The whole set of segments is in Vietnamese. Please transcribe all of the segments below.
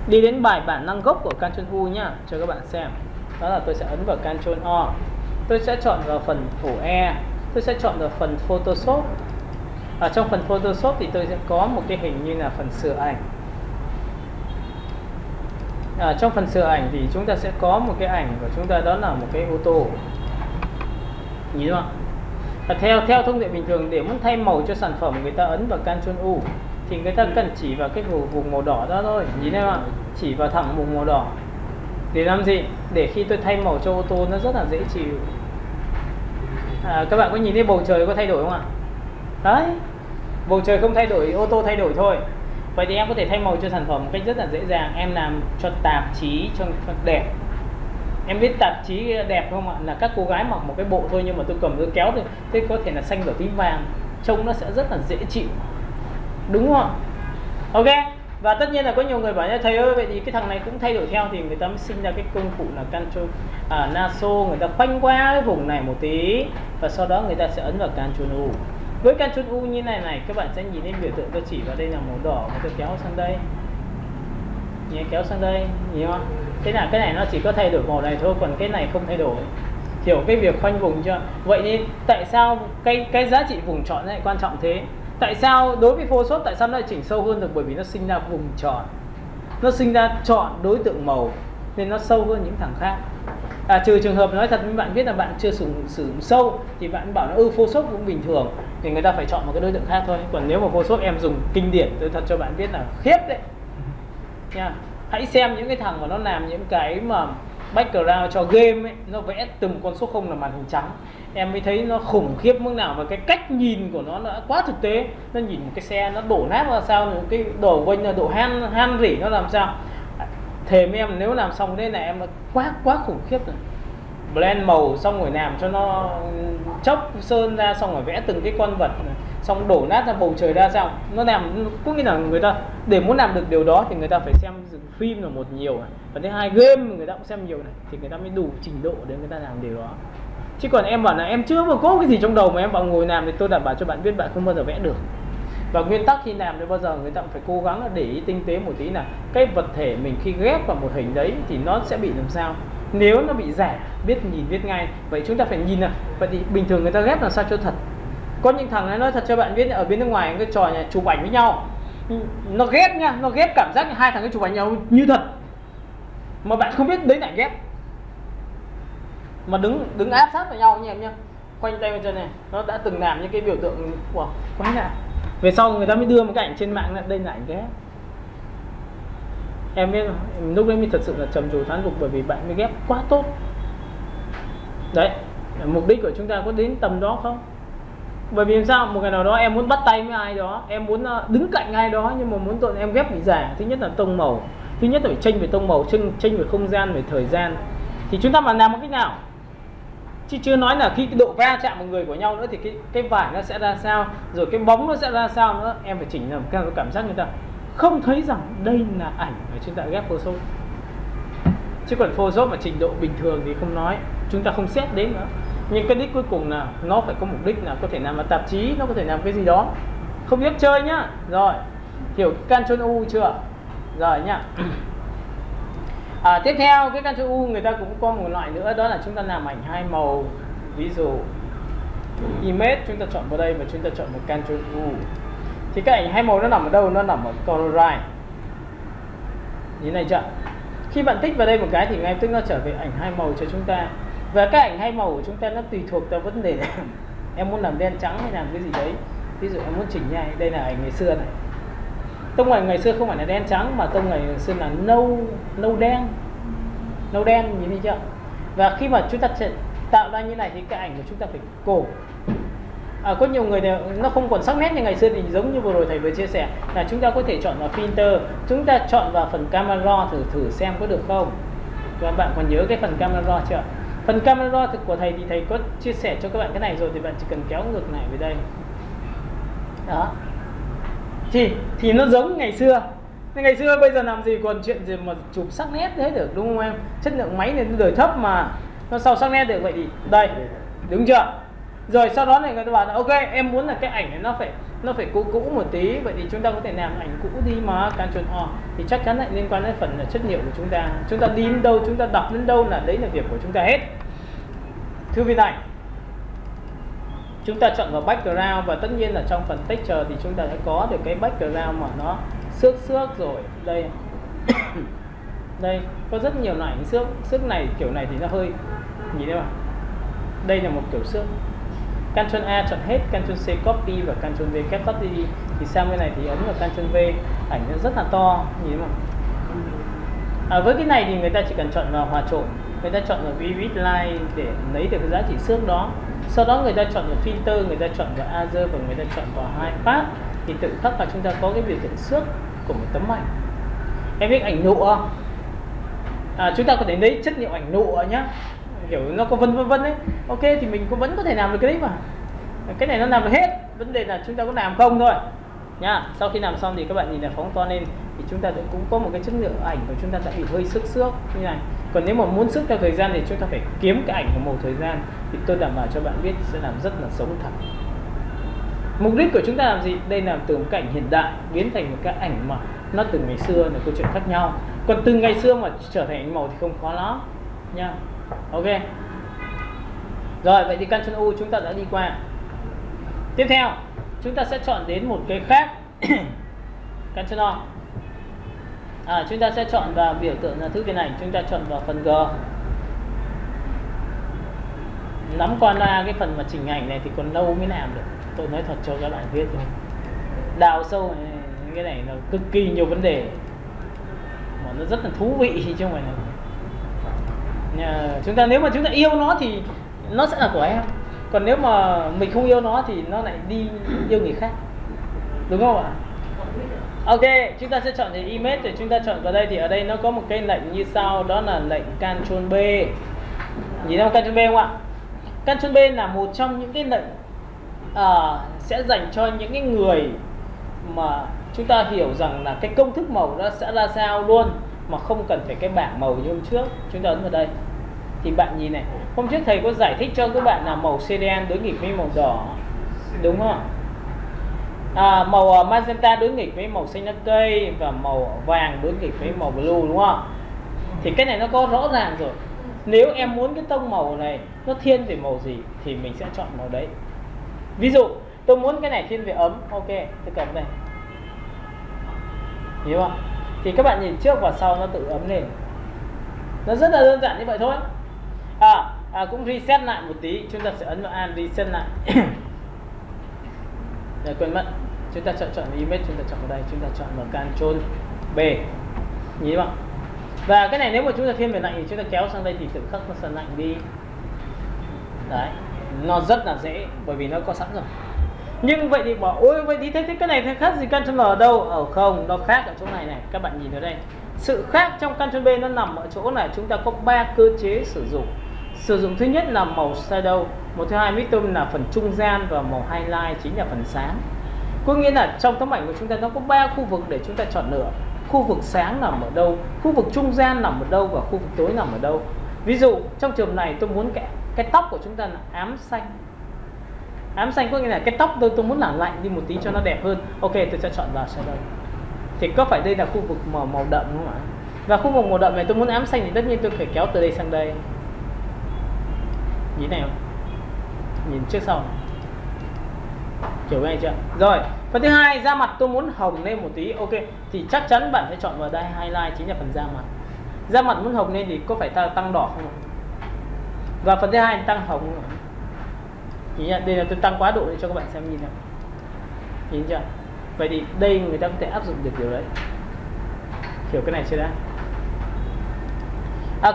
Đi đến bài bản năng gốc của Ctrl U nhá, cho các bạn xem. Đó là tôi sẽ ấn vào Ctrl O. Tôi sẽ chọn vào phần phổ E. Tôi sẽ chọn vào phần Photoshop. Ở trong phần Photoshop thì tôi sẽ có một cái hình như là phần sửa ảnh. Trong phần sửa ảnh thì chúng ta sẽ có một cái ảnh của chúng ta, đó là một cái ô tô. Nhìn không ạ? Theo thông lệ bình thường, để muốn thay màu cho sản phẩm, người ta ấn vào Ctrl U thì người ta cần chỉ vào cái vùng màu đỏ đó thôi. Nhìn thấy không ạ? Chỉ vào thẳng vùng màu đỏ. Để làm gì? Để khi tôi thay màu cho ô tô nó rất là dễ chịu. Các bạn có nhìn thấy bầu trời có thay đổi không ạ? Đấy, bầu trời không thay đổi, ô tô thay đổi thôi. Vậy thì em có thể thay màu cho sản phẩm một cách rất là dễ dàng. Em làm cho tạp chí cho đẹp. Em biết tạp chí đẹp không ạ? Là các cô gái mặc một cái bộ thôi, nhưng mà tôi cầm tôi kéo thì thế có thể là xanh đỏ tím vàng, trông nó sẽ rất là dễ chịu, đúng không ạ? Ok. Và tất nhiên là có nhiều người bảo thầy ơi, vậy thì cái thằng này cũng thay đổi theo, thì người ta mới sinh ra cái công cụ là Ctrl Naso, người ta khoanh qua cái vùng này một tí và sau đó người ta sẽ ấn vào Ctrl U. Với Ctrl U như này các bạn sẽ nhìn thấy biểu tượng tôi chỉ vào đây là màu đỏ, và tôi kéo sang đây, nhìn kéo sang đây, nhìn không? Thế là cái này nó chỉ có thay đổi màu này thôi, còn cái này không thay đổi. Hiểu cái việc khoanh vùng chưa? Vậy nên tại sao cái giá trị vùng chọn lại quan trọng thế? Tại sao đối với Photoshop tại sao nó lại chỉnh sâu hơn được? Bởi vì nó sinh ra vùng chọn, nó sinh ra chọn đối tượng màu nên nó sâu hơn những thằng khác. Trừ trường hợp nói thật với bạn biết là bạn chưa sử dụng sâu thì bạn bảo nó Photoshop cũng bình thường, thì người ta phải chọn một cái đối tượng khác thôi. Còn nếu mà Photoshop em dùng kinh điển, tôi thật cho bạn biết là khiếp đấy nha. Hãy xem những cái thằng mà nó làm những cái mà background cho game ấy, nó vẽ từng con số 0 là màn hình trắng, em mới thấy nó khủng khiếp mức nào. Và cái cách nhìn của nó đã quá thực tế. Nó nhìn một cái xe nó đổ nát ra sao, một cái đồ quanh là độ han rỉ nó làm sao. Thề với em, nếu làm xong thế này em quá khủng khiếp rồi. Blend màu xong rồi làm cho nó chốc sơn ra, xong rồi vẽ từng cái con vật, xong đổ nát ra bầu trời ra sao. Nó làm, có nghĩa là người ta để muốn làm được điều đó thì người ta phải xem phim là một nhiều, và thứ hai game người ta cũng xem nhiều này, thì người ta mới đủ trình độ để người ta làm điều đó. Chứ còn em bảo là em chưa có cái gì trong đầu mà em bảo ngồi làm thì tôi đảm bảo cho bạn biết bạn không bao giờ vẽ được. Và nguyên tắc khi làm thì bao giờ người ta cũng phải cố gắng để ý tinh tế một tí là cái vật thể mình khi ghép vào một hình đấy thì nó sẽ bị làm sao. Nếu nó bị giả, biết nhìn biết ngay. Vậy chúng ta phải nhìn là vậy thì bình thường người ta ghép làm sao cho thật. Có những thằng này nói thật cho bạn biết, ở bên nước ngoài cái trò nhà chụp ảnh với nhau, nó ghép nha, nó ghép cảm giác như hai thằng cái chụp ảnh nhau như thật, mà bạn không biết đấy là ghép, mà đứng áp sát vào nhau nha em nhá, quanh tay bên chân này, nó đã từng làm những cái biểu tượng của quái lạ. Về sau người ta mới đưa một cái ảnh trên mạng là đây là ảnh ghép. Em biết lúc đấy mới thật sự là trầm trồ thán phục, bởi vì bạn mới ghép quá tốt. Đấy, mục đích của chúng ta có đến tầm đó không? Bởi vì sao? Một ngày nào đó em muốn bắt tay với ai đó, em muốn đứng cạnh ai đó, nhưng mà muốn tụi em ghép bị giả. Thứ nhất là tông màu, thứ nhất là phải chênh về tông màu, chênh về không gian, về thời gian. Thì chúng ta mà làm một cách nào? Chứ chưa nói là khi cái độ va chạm một người của nhau nữa thì cái vải nó sẽ ra sao, rồi cái bóng nó sẽ ra sao nữa. Em phải chỉnh làm cái cảm giác người ta không thấy rằng đây là ảnh mà chúng ta ghép Photoshop. Chứ còn Photoshop mà trình độ bình thường thì không nói, chúng ta không xét đến nữa. Nhưng cái đích cuối cùng là nó phải có mục đích là có thể làm tạp chí, nó có thể làm cái gì đó, không biết chơi nhá. Rồi, hiểu Ctrl U chưa? Rồi nhá. Tiếp theo cái Ctrl U người ta cũng có một loại nữa, đó là chúng ta làm ảnh hai màu. Ví dụ image chúng ta chọn vào đây và chúng ta chọn một Ctrl U. Thì cái ảnh hai màu nó nằm ở đâu? Nó nằm ở color right. Như này chưa? Khi bạn tích vào đây một cái thì ngay tức nó trở về ảnh hai màu cho chúng ta. Và cái ảnh hai màu của chúng ta nó tùy thuộc vào vấn đề này. Em muốn làm đen trắng hay làm cái gì đấy. Ví dụ em muốn chỉnh nhai, đây là ảnh ngày xưa này. Tông ảnh ngày xưa không phải là đen trắng, mà tông ảnh ngày xưa là nâu đen, nhìn thấy chưa? Và khi mà chúng ta tạo ra như này thì cái ảnh của chúng ta phải cổ. Có nhiều người nó không còn sắc nét như ngày xưa, thì giống như vừa rồi thầy vừa chia sẻ là chúng ta có thể chọn vào filter, chúng ta chọn vào phần camera thử xem có được không. Các bạn còn nhớ cái phần camera chưa? Phần camera thực của thầy thì thầy có chia sẻ cho các bạn cái này rồi, thì bạn chỉ cần kéo ngược lại về đây. Đó. Thì nó giống ngày xưa. Ngày xưa bây giờ làm gì còn chuyện gì mà chụp sắc nét thế được, đúng không em? Chất lượng máy này nó đời thấp mà nó sao sắc nét được. Vậy thì đây, đúng chưa? Rồi sau đó này người ta bảo là ok, em muốn là cái ảnh này nó phải nó phải cũ cũ một tí, vậy thì chúng ta có thể làm ảnh cũ đi mà. Ctrl O thì chắc chắn lại liên quan đến phần là chất liệu của chúng ta đi đến đâu, chúng ta đọc đến đâu là đấy là việc của chúng ta hết. Thư viện ảnh chúng ta chọn vào background, và tất nhiên là trong phần texture thì chúng ta sẽ có được cái background mà nó xước rồi. Đây đây có rất nhiều loại xước này, kiểu này thì nó hơi nhìn thấy không? Đây là một kiểu xước. Ctrl A chọn hết, Ctrl C copy và Ctrl V cắt đi. Thì sang bên này thì ấn vào Ctrl V, ảnh nó rất là to, nhìn thấy không? Với cái này thì người ta chỉ cần chọn vào hòa trộn, người ta chọn vào vivid light để lấy được cái giá trị xước đó. Sau đó người ta chọn vào filter, người ta chọn vào other và người ta chọn vào high pass, thì tự khắc là chúng ta có cái biểu hiện xước của một tấm ảnh. Em biết ảnh nụ không? Chúng ta có thể lấy chất liệu ảnh nụ nhá, kiểu nó có vân vân đấy. Ok thì mình cũng vẫn có thể làm được cái đấy mà. Cái này nó làm được hết, vấn đề là chúng ta có làm không thôi nhá. Sau khi làm xong thì các bạn nhìn là phóng to lên thì chúng ta cũng có một cái chất lượng ảnh của chúng ta đã bị hơi xước như này. Còn nếu mà muốn xước theo thời gian thì chúng ta phải kiếm cái ảnh của màu thời gian, thì tôi đảm bảo cho bạn biết sẽ làm rất là sống thật. Mục đích của chúng ta làm gì? Đây là từ một cái ảnh hiện đại biến thành một cái ảnh mà nó từ ngày xưa là câu chuyện khác nhau. Còn từ ngày xưa mà trở thành ảnh màu thì không khó lắm nha. Ok. Rồi vậy thì Ctrl U chúng ta đã đi qua. Tiếp theo chúng ta sẽ chọn đến một cái khác. Ctrl O. Chúng ta sẽ chọn vào biểu tượng là thư viện ảnh, chúng ta chọn vào phần G. Nắm qua loa cái phần mà chỉnh ảnh này thì còn lâu mới làm được. Tôi nói thật cho các bạn biết thôi. Đào sâu này, cái này là cực kỳ nhiều vấn đề mà nó rất là thú vị chứ không phải là chúng ta, nếu mà chúng ta yêu nó thì nó sẽ là của em. Còn nếu mà mình không yêu nó thì nó lại đi yêu người khác, đúng không ạ? Ok, chúng ta sẽ chọn cái image để chúng ta chọn vào đây. Thì ở đây nó có một cái lệnh như sau, đó là lệnh Ctrl B. Nhìn thấy Ctrl B không ạ? Ctrl B là một trong những cái lệnh sẽ dành cho những cái người mà chúng ta hiểu rằng là cái công thức màu nó sẽ ra sao luôn, mà không cần phải cái bảng màu như hôm trước. Chúng ta ấn vào đây thì bạn nhìn này, hôm trước thầy có giải thích cho các bạn là màu cyan đối nghịch với màu đỏ, đúng không? Màu magenta đối nghịch với màu xanh lá cây, và màu vàng đối nghịch với màu blue, đúng không? Thì cái này nó có rõ ràng rồi. Nếu em muốn cái tông màu này nó thiên về màu gì thì mình sẽ chọn màu đấy. Ví dụ tôi muốn cái này thiên về ấm, ok, tôi cầm đây, hiểu không? Thì các bạn nhìn trước và sau nó tự ấm lên. Nó rất là đơn giản như vậy thôi. Cũng reset lại một tí, chúng ta sẽ ấn vào Alt reset lại. Để quên mất, chúng ta chọn image, chúng ta chọn vào đây, chúng ta chọn vào Ctrl B, nhìn thấy không? Và cái này nếu mà chúng ta thiên về lạnh thì chúng ta kéo sang đây thì tự khắc nó sẽ lạnh đi. Đấy, nó rất là dễ bởi vì nó có sẵn rồi. Nhưng vậy thì bảo ôi vậy thì thế cái này khác gì Ctrl ở đâu? Không, nó khác ở chỗ này này, các bạn nhìn ở đây. Sự khác trong Ctrl B nó nằm ở chỗ này, chúng ta có 3 cơ chế sử dụng. Sử dụng thứ nhất là màu shadow, màu thứ hai midtone là phần trung gian, và màu highlight chính là phần sáng. Có nghĩa là trong tấm ảnh của chúng ta nó có 3 khu vực để chúng ta chọn lựa. Khu vực sáng nằm ở đâu, khu vực trung gian nằm ở đâu, và khu vực tối nằm ở đâu. Ví dụ trong trường này tôi muốn cái tóc của chúng ta là ám xanh. Ám xanh có nghĩa là cái tóc tôi muốn làm lạnh đi một tí cho nó đẹp hơn. Ok, tôi sẽ chọn vào shadow. Thì có phải đây là khu vực màu đậm không ạ? Và khu vực màu đậm này tôi muốn ám xanh thì tất nhiên tôi phải kéo từ đây sang đây. Nhìn này không? Nhìn trước sau này. Kiểu này chưa? Rồi, phần thứ hai, da mặt tôi muốn hồng lên một tí. Ok, thì chắc chắn bạn phải chọn vào đây highlight, chính là phần da mặt. Da mặt muốn hồng lên thì có phải ta tăng đỏ không? Và phần thứ hai tăng hồng không? Đây là tôi tăng quá độ để cho các bạn xem nhìn nào. Nhìn chưa? Vậy thì đây người ta có thể áp dụng được điều đấy. Kiểu cái này chưa đã?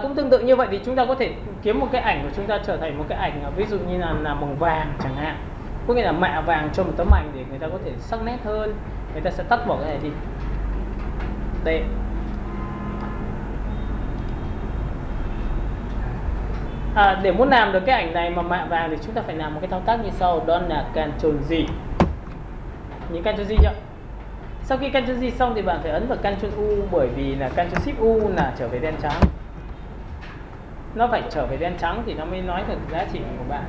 Cũng tương tự như vậy thì chúng ta có thể kiếm một cái ảnh của chúng ta trở thành một cái ảnh ví dụ như là màu vàng chẳng hạn. Có nghĩa là mạ vàng cho một tấm ảnh để người ta có thể sắc nét hơn. Người ta sẽ tắt bỏ cái này đi. Đây. Để muốn làm được cái ảnh này mà mạ vàng thì chúng ta phải làm một cái thao tác như sau, đó là Ctrl Z. Nhìn Ctrl Z chưa? Sau khi Ctrl Z xong thì bạn phải ấn vào Ctrl U, bởi vì là Ctrl Shift U là trở về đen trắng. Nó phải trở về đen trắng thì nó mới nói được giá trị của bạn.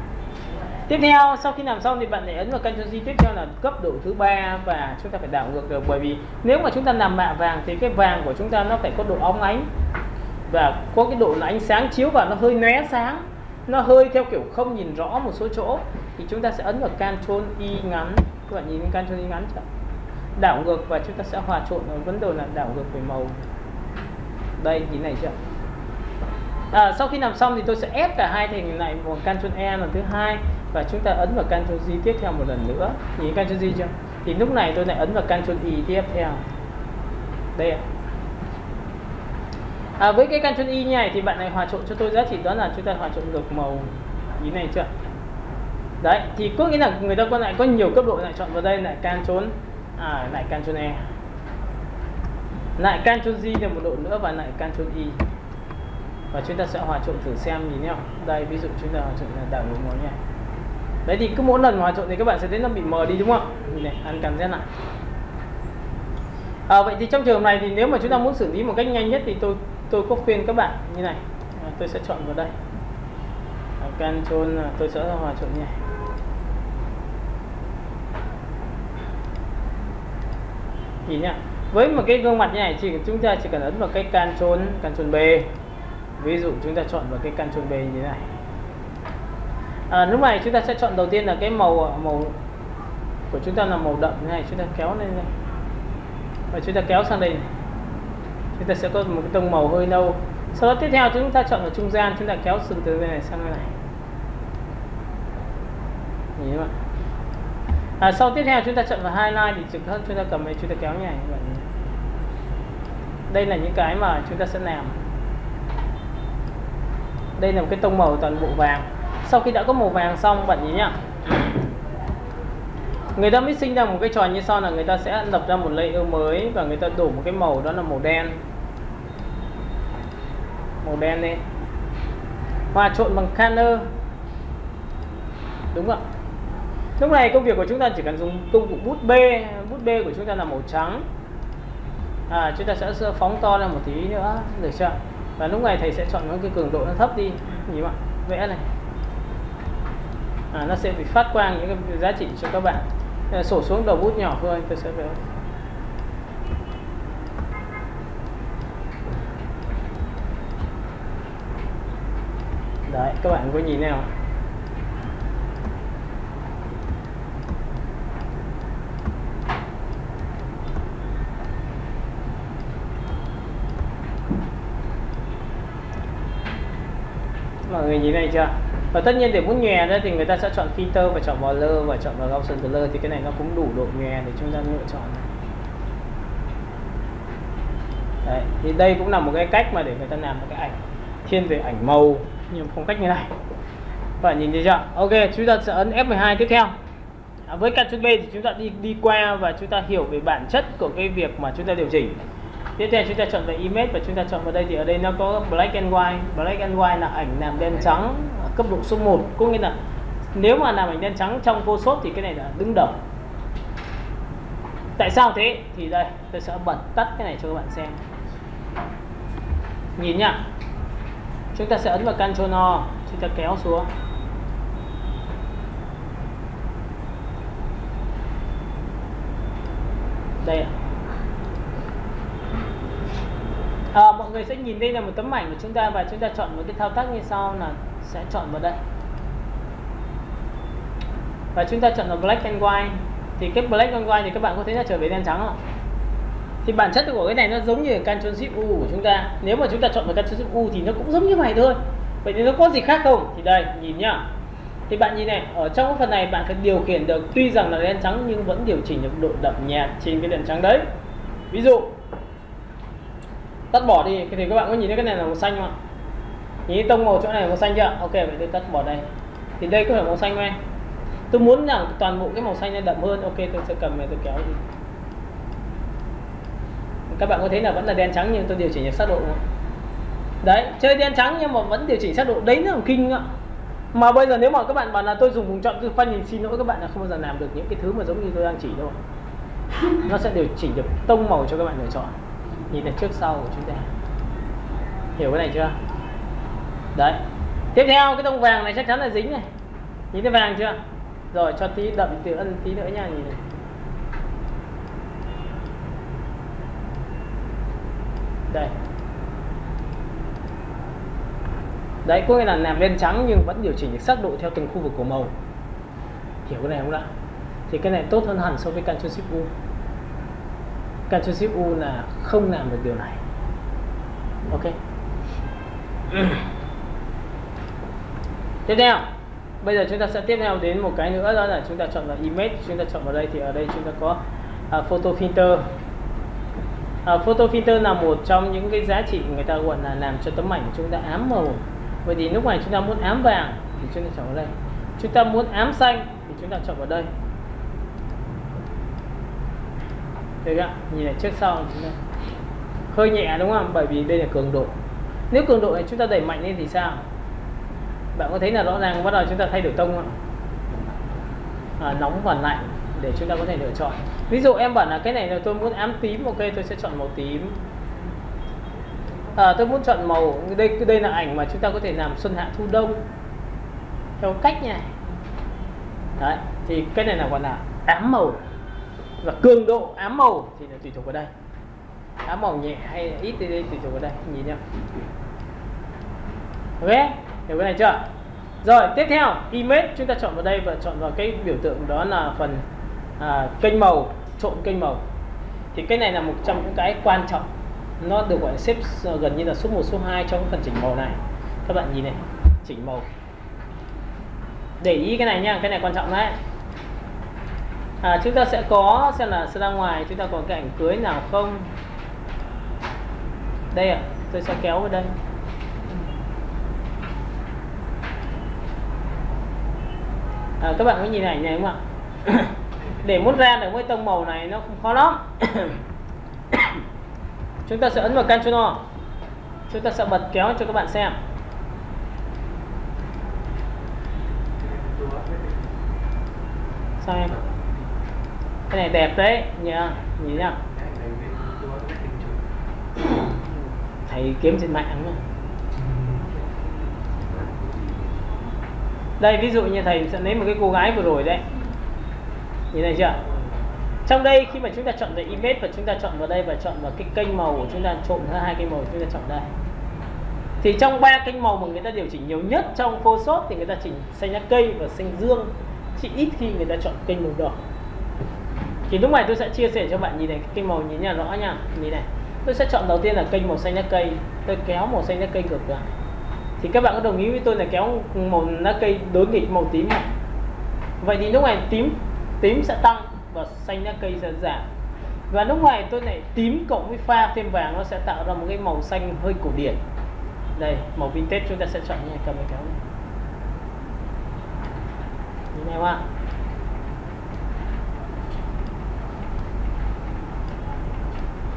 Tiếp theo sau khi làm xong thì bạn lại ấn vào Ctrl G, tiếp theo là cấp độ thứ 3 và chúng ta phải đảo ngược được, bởi vì nếu mà chúng ta làm mạ vàng thì cái vàng của chúng ta nó phải có độ óng ánh và có cái độ là ánh sáng chiếu vào nó hơi lóe sáng, nó hơi theo kiểu không nhìn rõ một số chỗ, thì chúng ta sẽ ấn vào Ctrl Y ngắn. Các bạn nhìn Ctrl Y ngắn chưa? Đảo ngược và chúng ta sẽ hòa trộn ở vấn đề là đảo ngược về màu. Đây nhìn này chưa? Sau khi làm xong thì tôi sẽ ép cả hai thành này một Ctrl E lần thứ hai và chúng ta ấn vào Ctrl G tiếp theo một lần nữa. Nhìn Ctrl G chưa? Thì lúc này tôi lại ấn vào Ctrl Y tiếp theo. Đây ạ. Với cái Ctrl Y như này thì bạn này hòa trộn cho tôi giá trị đó là chúng ta hòa trộn ngược màu. Nhìn này chưa? Đấy, thì có nghĩa là người ta lại có nhiều cấp độ, lại chọn vào đây lại Ctrl lại Ctrl E. Lại Ctrl G thêm một độ nữa và lại Ctrl Y. Và chúng ta sẽ hòa trộn thử xem nhìn nhá. Đây ví dụ chúng ta hòa trộn là đảo ngược màu nha. Đấy thì cứ mỗi lần hòa trộn thì các bạn sẽ thấy nó bị mờ đi đúng không? Nhìn này, ăn Ctrl Z lại. Vậy thì trong trường hợp này thì nếu mà chúng ta muốn xử lý một cách nhanh nhất thì tôi có khuyên các bạn như này. Tôi sẽ chọn vào đây. Ctrl tôi sẽ hòa trộn như này. Nhìn nhá. Với một cái gương mặt như này thì chúng ta chỉ cần ấn vào cái Ctrl B. Ví dụ chúng ta chọn vào cái Ctrl B như thế này. Lúc này chúng ta sẽ chọn đầu tiên là cái màu của chúng ta là màu đậm như này, chúng ta kéo lên đây. Và chúng ta kéo sang đây này. Chúng ta sẽ có một cái tông màu hơi nâu. Sau đó tiếp theo chúng ta chọn vào trung gian, chúng ta kéo từ bên này sang bên này. Nhìn các bạn. Sau tiếp theo chúng ta chọn vào highlight thì chúng ta cầm này, chúng ta kéo như này. Đây là những cái mà chúng ta sẽ làm. Đây là một cái tông màu toàn bộ vàng. Sau khi đã có màu vàng xong, bạn nhìn nhá, người ta mới sinh ra một cái trò như sau là người ta sẽ lập ra một layer mới và người ta đổ một cái màu đó là màu đen. Màu đen đây. Hòa trộn bằng Color. Đúng không? Lúc này công việc của chúng ta chỉ cần dùng công cụ bút B. Bút B của chúng ta là màu trắng. Chúng ta sẽ phóng to lên một tí nữa, được chưa? Và lúc này thầy sẽ chọn cái cường độ nó thấp đi. Nhìn bạn, vẽ này. Nó sẽ bị phát quang những cái giá trị cho các bạn. Sổ xuống đầu bút nhỏ thôi, tôi sẽ vẽ. Đấy, các bạn có nhìn nào? Mọi người nhìn này chưa? Và tất nhiên để muốn nhòe ra thì người ta sẽ chọn filter và chọn blur và chọn vào Gaussian blur, thì cái này nó cũng đủ độ nhòe để chúng ta lựa chọn. Đấy, thì đây cũng là một cái cách mà để người ta làm một cái ảnh thiên về ảnh màu nhưng phong cách như này. Các bạn nhìn thấy chưa? Ok, chúng ta sẽ ấn F12 tiếp theo. Với Ctrl B thì chúng ta đi qua và chúng ta hiểu về bản chất của cái việc mà chúng ta điều chỉnh. Tiếp theo chúng ta chọn về image và chúng ta chọn vào đây, thì ở đây nó có black and white. Black and white là ảnh làm đen trắng cấp độ số 1, có nghĩa là nếu mà làm ảnh đen trắng trong Photoshop thì cái này là đứng đầu. Tại sao thế? Thì đây, tôi sẽ bật tắt cái này cho các bạn xem. Nhìn nhá. Chúng ta sẽ ấn vào Ctrl O, chúng ta kéo xuống. Đây ạ. Mọi người sẽ nhìn đây là một tấm ảnh của chúng ta và chúng ta chọn một cái thao tác như sau là sẽ chọn vào đây. Và chúng ta chọn vào Black and White. Thì cái Black and White thì các bạn có thấy là trở về đen trắng không? Thì bản chất của cái này nó giống như Ctrl Shift U của chúng ta. Nếu mà chúng ta chọn vào Ctrl Shift U thì nó cũng giống như vậy thôi. Vậy thì nó có gì khác không? Thì đây, nhìn nhá. Thì bạn nhìn này, ở trong cái phần này bạn phải điều khiển được, tuy rằng là đen trắng nhưng vẫn điều chỉnh được độ đậm nhạt trên cái đen trắng đấy. Ví dụ tắt bỏ đi thì các bạn có nhìn thấy cái này là màu xanh không? Nhìn tông màu chỗ này là màu xanh chưa? Ok, vậy tôi tắt bỏ đây. Thì đây có phải màu xanh không em? Tôi muốn rằng toàn bộ cái màu xanh này đậm hơn. Ok, tôi sẽ cầm này tôi kéo đi. Các bạn có thấy là vẫn là đen trắng nhưng tôi điều chỉnh được sắc độ không? Đấy, chơi đen trắng nhưng mà vẫn điều chỉnh sắc độ, đấy là kinh ạ. Mà bây giờ nếu mà các bạn bảo là tôi dùng vùng chọn từ phân thì xin lỗi các bạn là không bao giờ làm được những cái thứ mà giống như tôi đang chỉ đâu. Nó sẽ điều chỉnh được tông màu cho các bạn lựa chọn. Nhìn là trước sau của chúng ta. Hiểu cái này chưa? Đấy. Tiếp theo cái tông vàng này chắc chắn là dính này. Nhìn thấy vàng chưa? Rồi cho tí đậm từ ân tí nữa nha, nhìn này. Đây. Đấy, có nghĩa là làm lên trắng nhưng vẫn điều chỉnh được sắc độ theo từng khu vực của màu. Hiểu cái này không ạ? Thì cái này tốt hơn hẳn so với Ctrl Shift U. Ctrl Shift U là không làm được điều này. Ok. Tiếp theo, bây giờ chúng ta sẽ tiếp theo đến một cái nữa, đó là chúng ta chọn vào Image, chúng ta chọn vào đây thì ở đây chúng ta có Photo Filter. Photo Filter là một trong những cái giá trị người ta gọi là làm cho tấm ảnh chúng ta ám màu. Vậy thì lúc này chúng ta muốn ám vàng thì chúng ta chọn vào đây. Chúng ta muốn ám xanh thì chúng ta chọn vào đây. Được ạ, nhìn này trước sau chúng ta hơi nhẹ đúng không? Bởi vì đây là cường độ. Nếu cường độ này chúng ta đẩy mạnh lên thì sao? Bạn có thấy là rõ ràng bắt đầu chúng ta thay đổi tông không? Nóng và lạnh để chúng ta có thể lựa chọn. Ví dụ em bảo là cái này là tôi muốn ám tím, ok, tôi sẽ chọn màu tím. Tôi muốn chọn màu, đây là ảnh mà chúng ta có thể làm xuân hạ thu đông theo cách như này. Đấy, thì cái này là gọi là ám màu. Và cường độ ám màu thì là tùy thuộc vào đây. Ám màu nhẹ hay ít thì đây tùy thuộc vào đây, nhìn nhá. Ok, hiểu cái này chưa? Rồi, tiếp theo Image chúng ta chọn vào đây và chọn vào cái biểu tượng đó là phần kênh màu, trộn kênh màu. Thì cái này là một trong những cái quan trọng. Nó được gọi là xếp gần như là số 1, số 2 trong phần chỉnh màu này. Các bạn nhìn này, chỉnh màu. Để ý cái này nha, cái này quan trọng đấy. Chúng ta sẽ có xem là ra ngoài chúng ta còn cái ảnh cưới nào không. Đây ạ, tôi sẽ kéo vào đây. Các bạn có nhìn ảnh này không ạ? Để muốn ra được với tông màu này nó không khó lắm. Chúng ta sẽ ấn vào Ctrl O. Chúng ta sẽ bật kéo cho các bạn xem. Sao em? Cái này đẹp đấy nha, nhìn nhá. Thầy kiếm trên mạng nữa. Đây ví dụ như thầy sẽ lấy một cái cô gái vừa rồi đấy. Nhìn thấy chưa? Trong đây khi mà chúng ta chọn về Image và chúng ta chọn vào đây và chọn vào cái kênh màu của chúng ta, trộn hai kênh màu chúng ta chọn đây. Thì trong 3 kênh màu mà người ta điều chỉnh nhiều nhất trong Photoshop thì người ta chỉnh xanh lá cây và xanh dương. Chỉ ít khi người ta chọn kênh màu đỏ. Thì lúc này tôi sẽ chia sẻ cho bạn nhìn này, kênh màu nhìn nha, rõ nha. Nhìn này. Tôi sẽ chọn đầu tiên là kênh màu xanh lá cây. Tôi kéo màu xanh lá cây ngược lại. Thì các bạn có đồng ý với tôi là kéo màu lá cây đối nghịch màu tím này. Vậy thì lúc này tím sẽ tăng và xanh lá cây sẽ giảm. Và lúc này tôi lại tím cộng với pha thêm vàng, nó sẽ tạo ra một cái màu xanh hơi cổ điển. Đây, màu vintage chúng ta sẽ chọn nha, cầm cái kéo này. Nhìn này không ạ?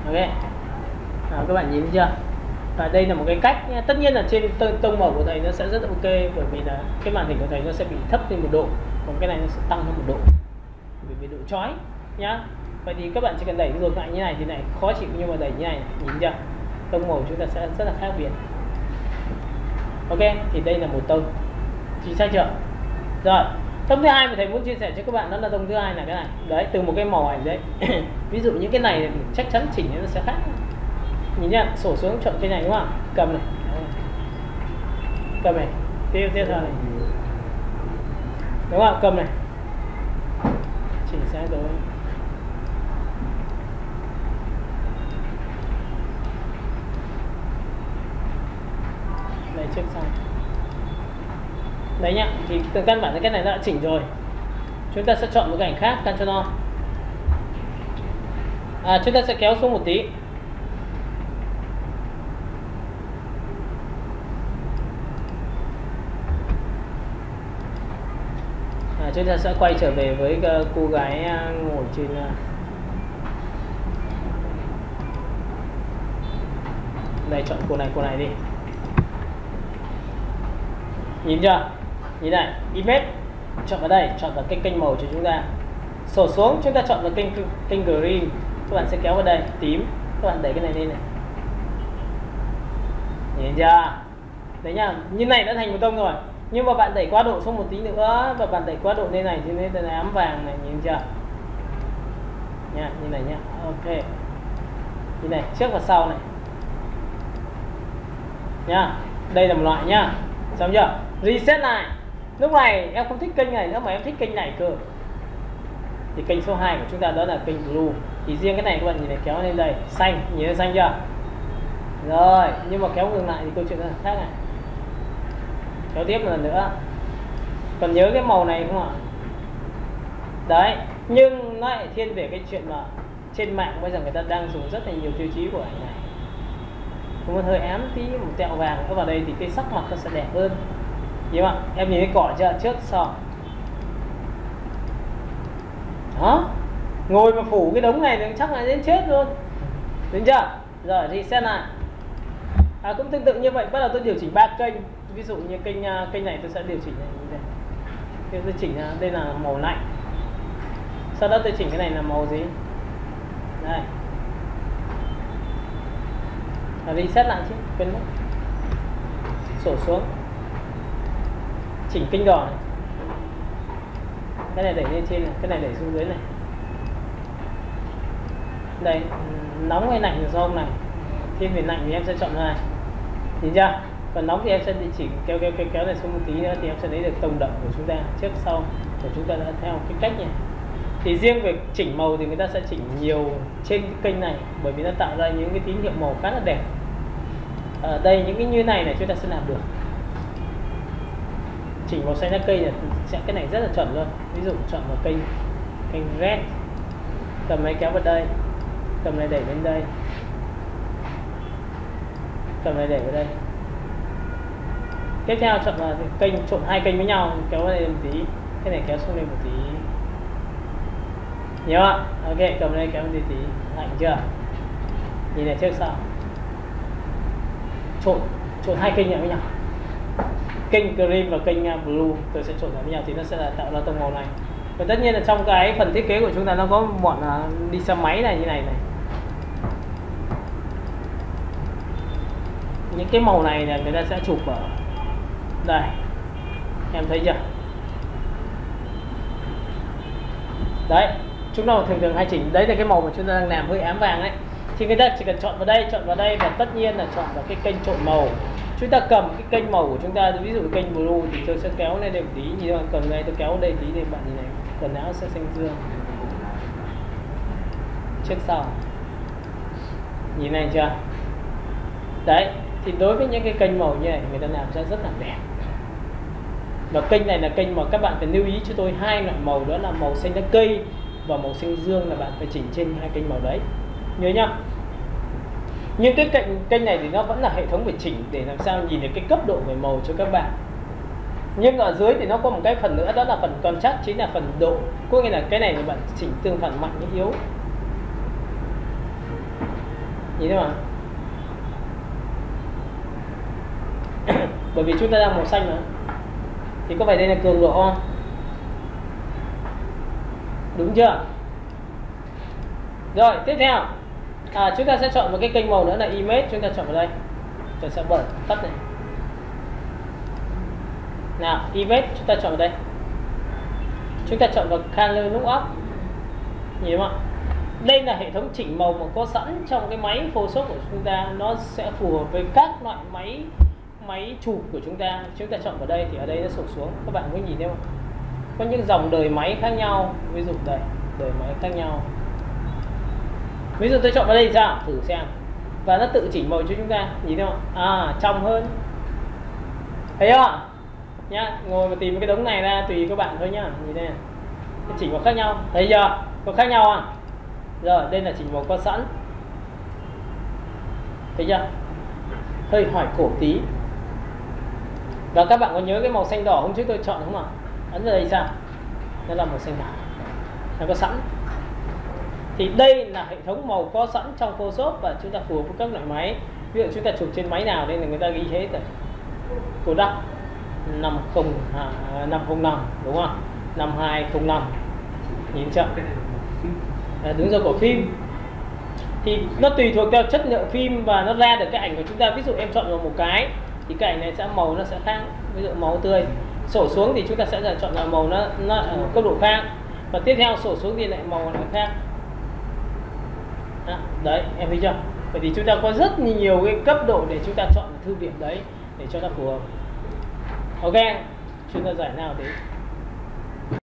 Ok. Các bạn nhìn thấy chưa? Và đây là một cái cách nha. Tất nhiên là trên tông màu của thầy nó sẽ rất ok, bởi vì là cái màn hình của thầy nó sẽ bị thấp lên 1 độ, còn cái này nó sẽ tăng lên 1 độ vì độ chói nhá. Vậy thì các bạn chỉ cần đẩy ngược lại như này thì này khó chịu, nhưng mà đẩy như này nhìn chưa? Tông màu chúng ta sẽ rất là khác biệt. Ok, thì đây là một tông. Chính xác chưa? Rồi, tông thứ hai mà thầy muốn chia sẻ cho các bạn đó là tông thứ hai là cái này. Đấy, từ một cái màu ảnh đấy. Ví dụ những cái này chắc chắn chỉnh nó sẽ khác. Nhìn nhá, sổ xuống chọn cái này đúng không? Cầm này. Cầm này. Tiếp theo này. Đúng không? Cầm này. Chỉnh sai rồi. Đây trước sau. Đấy nhá, thì từ căn bản cái này đã chỉnh rồi. Chúng ta sẽ chọn một cái ảnh khác, Ctrl O. Chúng ta sẽ kéo xuống một tí. Chúng ta sẽ quay trở về với cô gái ngồi trên đây, chọn cô này đi. Nhìn chưa? Nhìn này, Image chọn vào đây, chọn vào kênh màu cho chúng ta. Sổ xuống chúng ta chọn vào kênh green, các bạn sẽ kéo vào đây, tím, các bạn đẩy cái này lên này. Nhìn chưa? Đấy nhá, như này đã thành một tông rồi. Nhưng mà bạn đẩy quá độ xuống một tí nữa và bạn đẩy quá độ lên này thì nên là ám vàng này, nhìn chưa nha, như này nhá. Ok, như này trước và sau này nha, đây là một loại nhá, xong chưa? Reset lại. Lúc này em không thích kênh này nữa mà em thích kênh này cơ, thì kênh số 2 của chúng ta đó là kênh blue. Thì riêng cái này các bạn nhìn này, kéo lên đây xanh, nhìn thấy xanh chưa? Rồi, nhưng mà kéo ngược lại thì câu chuyện là khác này. Kéo tiếp một lần nữa. Còn nhớ cái màu này không ạ? Đấy, nhưng nó lại thiên về cái chuyện mà trên mạng bây giờ người ta đang dùng rất là nhiều tiêu chí của ảnh này. Một hơi ám tí, một tẹo vàng nữa vào đây thì cái sắc mặt nó sẽ đẹp hơn. Hiểu không ạ? Em nhìn thấy cỏ chưa? Trước sau. Đó, ngồi mà phủ cái đống này thì chắc là đến chết luôn. Đúng chưa? Rồi reset lại. Cũng tương tự như vậy, bắt đầu tôi điều chỉnh 3 kênh. Ví dụ như kênh này tôi sẽ điều chỉnh này như thế. Tôi chỉnh đây là màu lạnh. Sau đó tôi chỉnh cái này là màu gì? Đây. Reset lại chứ, quên mất. Sổ xuống. Chỉnh kênh đỏ này. Cái này đẩy lên trên này, cái này đẩy xuống dưới này. Đây, nóng hay lạnh là do hôm này. Thiên về lạnh thì em sẽ chọn này. Nhìn chưa? Còn nóng thì em sẽ đi chỉnh kéo này xuống một tí nữa thì em sẽ lấy được tông đậm của chúng ta, trước sau của chúng ta đã theo cái cách này. Thì riêng về chỉnh màu thì người ta sẽ chỉnh nhiều trên cái kênh này, bởi vì nó tạo ra những cái tín hiệu màu khá là đẹp. Ở đây những cái như này chúng ta sẽ làm được. Chỉnh màu xanh lá cây này sẽ cái này rất là chuẩn luôn. Ví dụ chọn vào kênh red, cầm này kéo vào đây, cầm này đẩy lên đây, cầm này đẩy vào đây. Tiếp theo chọn vào kênh, trộn hai kênh với nhau, kéo vào đây một tí, cái này kéo xuống đây một tí. Nhớ không? Ok, cầm đây kéo đi tí, lạnh chưa? Nhìn này trước sau. Trộn hai kênh lại với nhau. Kênh green và kênh blue tôi sẽ trộn lại với nhau thì nó sẽ là tạo ra tông màu này. Và tất nhiên là trong cái phần thiết kế của chúng ta nó có bọn đi xe máy này như này này. Những cái màu này là người ta sẽ chụp ở đây, em thấy chưa? Đấy, chúng ta thường hay chỉnh. Đấy là cái màu mà chúng ta đang làm hơi ám vàng đấy. Thì người ta chỉ cần chọn vào đây và tất nhiên là chọn vào cái kênh trộn màu. Chúng ta cầm cái kênh màu của chúng ta, ví dụ kênh blue thì tôi sẽ kéo lên đây một tí, như bạn cầm đây tôi kéo đây tí, thì bạn nhìn này, quần áo sẽ xanh dương. Trước sau. Nhìn này chưa? Đấy, thì đối với những cái kênh màu như này người ta làm ra rất là đẹp. Và kênh này là kênh mà các bạn phải lưu ý cho tôi hai loại màu, đó là màu xanh lá cây và màu xanh dương, là bạn phải chỉnh trên hai kênh màu đấy. Nhớ nhá. Nhưng cái kênh này thì nó vẫn là hệ thống phải chỉnh để làm sao nhìn được cái cấp độ về màu cho các bạn. Nhưng ở dưới thì nó có một cái phần nữa, đó là phần contrast, chính là phần độ. Có nghĩa là cái này thì bạn chỉnh tương phản mạnh hay yếu. Nhìn thấy không? Bởi vì chúng ta đang màu xanh mà, thì có phải đây là cường độ không? Đúng chưa? Rồi, tiếp theo chúng ta sẽ chọn một cái kênh màu nữa là image. Chúng ta chọn vào đây, tôi sẽ bật tắt này. Nào, image chúng ta chọn vào đây, chúng ta chọn vào color lookup. Nhìn không ạ? Đây là hệ thống chỉnh màu mà có sẵn trong cái máy Photoshop của chúng ta. Nó sẽ phù hợp với các loại máy chụp của chúng ta. Chúng ta chọn vào đây thì ở đây nó sổ xuống. Các bạn có nhìn thấy không? Có những dòng đời máy khác nhau. Ví dụ đây, đời máy khác nhau. Ví dụ tôi chọn vào đây thì sao? Thử xem. Và nó tự chỉnh màu cho chúng ta. Nhìn thấy không? Trong hơn. Thấy không ạ? Nhá, ngồi mà tìm cái đống này ra tùy các bạn thôi nhá. Nhìn đây này. Nó chỉnh màu khác nhau. Thấy chưa? Có khác nhau à? Rồi, đây là chỉnh màu có sẵn. Thấy chưa? Hơi hỏi cổ tí. Và các bạn có nhớ cái màu xanh đỏ hôm trước tôi chọn không ạ? Ấn vào đây sao? Nó là màu xanh đỏ. Nó có sẵn. Thì đây là hệ thống màu có sẵn trong Photoshop và chúng ta phù hợp với các loại máy. Ví dụ chúng ta chụp trên máy nào đây là người ta ghi hết rồi. Kodak 505 đúng không? 5205. Nhìn chưa? Đúng rồi, của phim. Thì nó tùy thuộc theo chất lượng phim và nó ra được cái ảnh của chúng ta. Ví dụ em chọn vào một cái thì cái ảnh này sẽ màu nó sẽ khác. Ví dụ màu tươi, sổ xuống thì chúng ta sẽ chọn là màu nó ở cấp độ khác, và tiếp theo sổ xuống thì lại màu lại khác. Đấy, em thấy chưa? Vậy thì chúng ta có rất nhiều cái cấp độ để chúng ta chọn thư điểm đấy để cho nó phù hợp. Ok, chúng ta giải nào thế.